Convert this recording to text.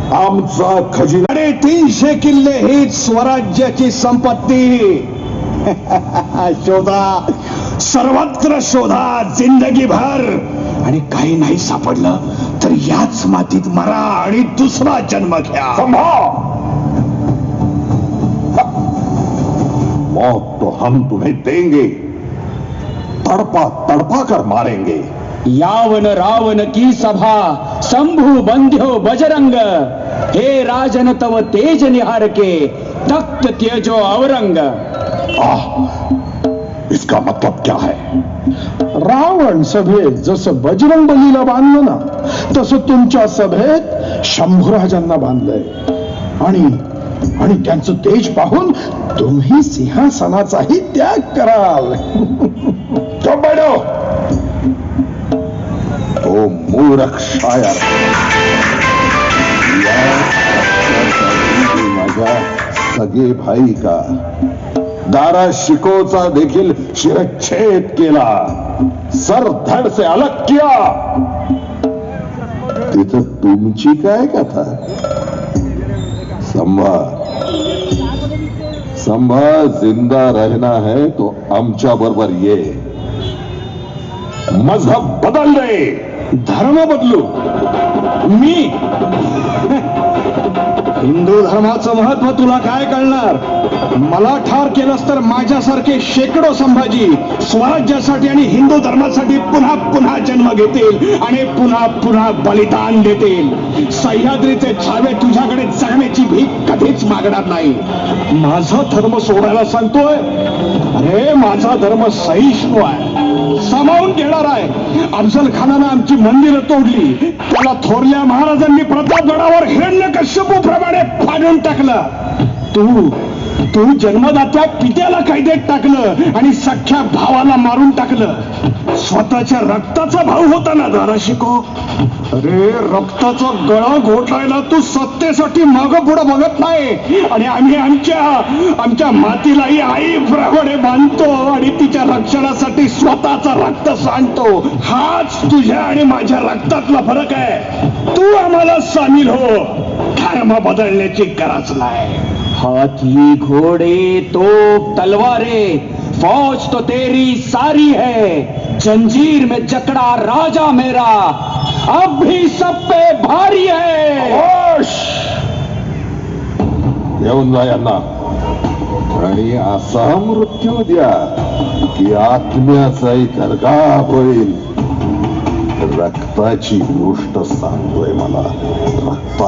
आमचा खजिना 350 किल्ले हीच स्वराज्याची संपत्ती. शोधा, सर्वत्र शोधा, जिंदगीभर, आणि काही नाही सापडलं तर याच मातीत मरा आणि दुसरा जन्म घ्या. मौत तो हम तुम्हें देंगे, तड़पा तड़पा कर मारेंगे. यावन रावण की सभा, शंभु बंध्यो बजरंग, हे राजन तव तेज निहार के, तख्त तेजो अवरंग. इसका मतलब क्या है? रावण सभेत जसं बजरंग बलीला बांधलं ना, तसं तुमच्या सभेत शंभूराजांना बांधलंय. आणि त्यांचं तेज पाहून तुम्ही सिंहासनाचाही त्याग कराल. चुप बैठो. तो मूर्ख शायर माझ्या सगे भाई का दारा शिकोचा देखील शिरच्छेद केला, सर धड से अलग किया. तिथं तुमची काय कथा? संभा जिंदा रहना है तो आमच्या बरोबर ये. मजहब बदल दे. धर्म बदलू मी? हिंदू धर्माचं महत्व तुला काय कळणार? मला ठार केलंस तर माझ्यासारखे शेकडो संभाजी स्वराज्यासाठी आणि हिंदू धर्मासाठी पुन्हा पुन्हा जन्म घेतील आणि पुन्हा पुन्हा बलिदान देतील. सह्याद्रीचे छावे तुझ्याकडे जगण्याची भीक कधीच मागणार नाही. माझा धर्म सोडायला सांगतोय? अरे माझा धर्म सहिष्णू आहे, सामावून घेणार आहे. अफजल खानानं आमची मंदिरं तोडली, त्याला थोरल्या महाराजांनी प्रतापगडावर हिरण्यकश्यपू प्रमाणे फाडून टाकलं. तू जन्मदात्या पित्याला कैदेत टाकलं आणि सख्या भावाला मारून टाकलं. स्वतःच्या रक्ताचा भाऊ होता ना दारा शिको. अरे रक्ताचा गळा घोटायला तू सत्तेसाठी मागं पुढं बघत नाही, आणि आम्ही आमच्या मातीलाही आईप्रमाणे बांधतो आणि तिच्या रक्षणासाठी स्वतःचा रक्त सांडतो. हाच तुझ्या आणि माझ्या रक्तातला फरक आहे. तू आम्हाला सामील हो, धर्म बदलण्याची गरज नाही. हाथी घोड़े तोप तलवारें, फौज तो तेरी सारी है, जंजीर में जकड़ा राजा मेरा, अब भी सब पे भारी है. येऊन जा यांना, आणि असा मृत्यू द्या की आत्म्याचाही थरकाप होईल. रक्ताची गोष्ट सांगतोय मला, रक्ता